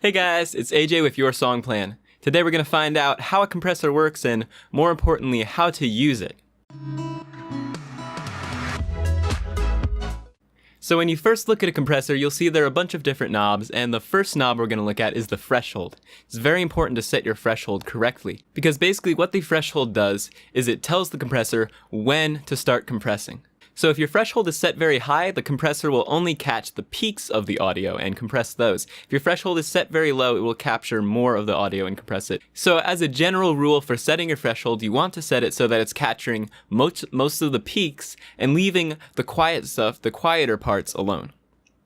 Hey guys, it's AJ with Your Song Plan. Today we're going to find out how a compressor works and, more importantly, how to use it. So when you first look at a compressor, you'll see there are a bunch of different knobs, and the first knob we're going to look at is the threshold. It's very important to set your threshold correctly, because basically what the threshold does is it tells the compressor when to start compressing. So if your threshold is set very high, the compressor will only catch the peaks of the audio and compress those. If your threshold is set very low, it will capture more of the audio and compress it. So as a general rule for setting your threshold, you want to set it so that it's capturing most of the peaks and leaving the quiet stuff, the quieter parts, alone.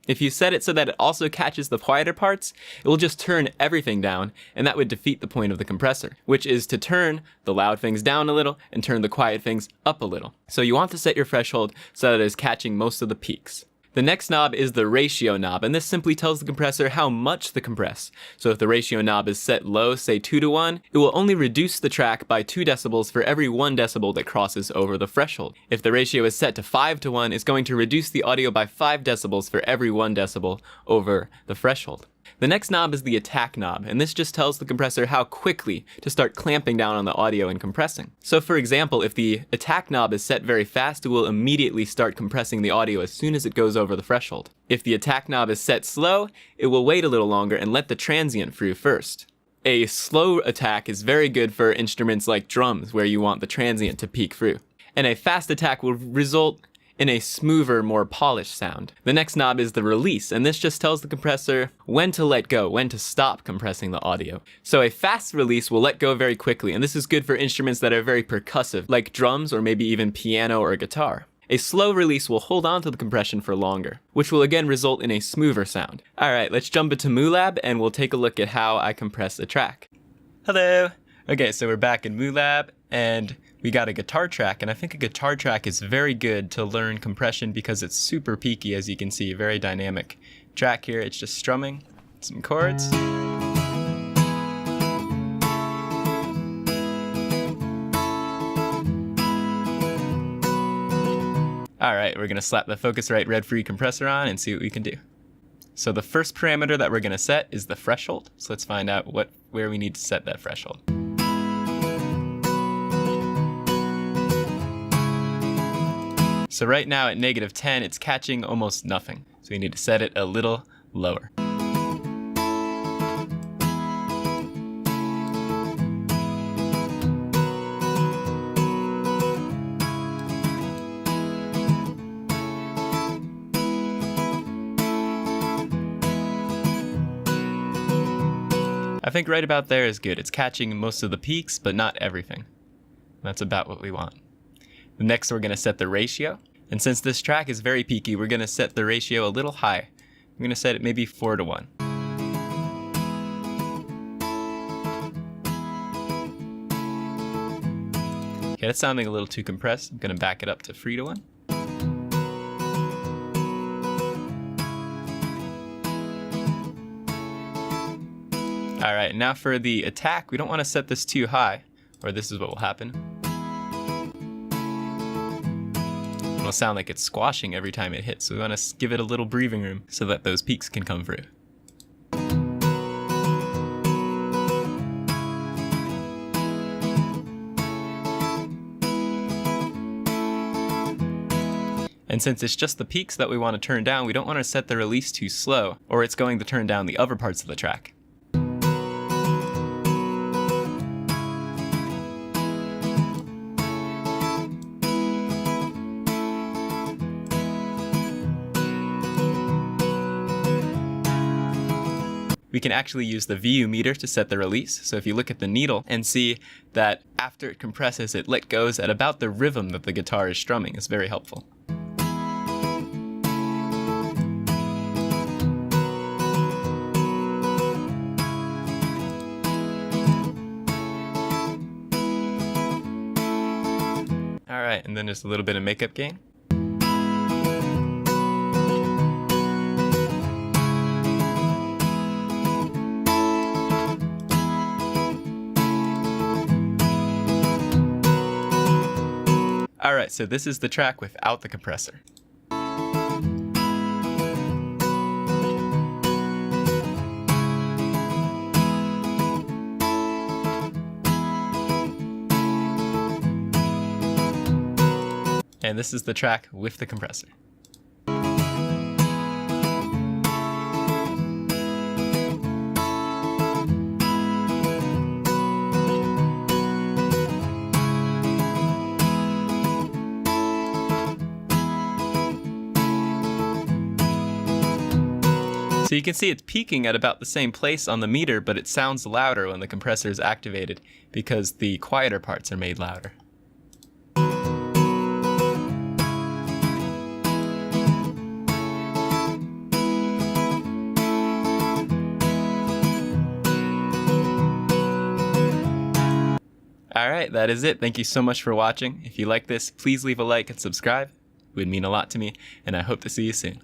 If you set it so that it also catches the quieter parts, it will just turn everything down, and that would defeat the point of the compressor, which is to turn the loud things down a little and turn the quiet things up a little. So you want to set your threshold so that it is catching most of the peaks. The next knob is the ratio knob, and this simply tells the compressor how much to compress. So if the ratio knob is set low, say 2:1, it will only reduce the track by 2 decibels for every 1 decibel that crosses over the threshold. If the ratio is set to 5:1, it's going to reduce the audio by 5 decibels for every 1 decibel over the threshold. The next knob is the attack knob, and this just tells the compressor how quickly to start clamping down on the audio and compressing. So for example, if the attack knob is set very fast, it will immediately start compressing the audio as soon as it goes over the threshold. If the attack knob is set slow, it will wait a little longer and let the transient through first. A slow attack is very good for instruments like drums, where you want the transient to peak through. And a fast attack will result in a smoother, more polished sound. The next knob is the release, and this just tells the compressor when to let go, when to stop compressing the audio. So a fast release will let go very quickly, and this is good for instruments that are very percussive, like drums or maybe even piano or guitar. A slow release will hold on to the compression for longer, which will again result in a smoother sound. Alright, let's jump into MooLab and we'll take a look at how I compress a track. Hello! Okay, so we're back in MooLab, and we got a guitar track, and I think a guitar track is very good to learn compression because it's super peaky, as you can see, very dynamic track here. It's just strumming some chords. Alright, we're gonna slap the Focusrite Red Free compressor on and see what we can do. So the first parameter that we're gonna set is the threshold. So let's find out where we need to set that threshold. So right now at -10, it's catching almost nothing. So we need to set it a little lower. I think right about there is good. It's catching most of the peaks, but not everything. That's about what we want. Next, we're going to set the ratio. And since this track is very peaky, we're going to set the ratio a little high. I'm going to set it maybe 4:1. Okay, that's sounding a little too compressed. I'm going to back it up to 3:1. Alright, now for the attack, we don't want to set this too high, or this is what will happen. It'll sound like it's squashing every time it hits, so we want to give it a little breathing room so that those peaks can come through. And since it's just the peaks that we want to turn down, we don't want to set the release too slow, or it's going to turn down the other parts of the track. We can actually use the VU meter to set the release. So if you look at the needle and see that after it compresses, it let goes at about the rhythm that the guitar is strumming, it's very helpful. Alright, and then just a little bit of makeup gain. Alright, so this is the track without the compressor. And this is the track with the compressor. So you can see it's peaking at about the same place on the meter, but it sounds louder when the compressor is activated because the quieter parts are made louder. Alright, that is it. Thank you so much for watching. If you like this, please leave a like and subscribe. It would mean a lot to me, and I hope to see you soon.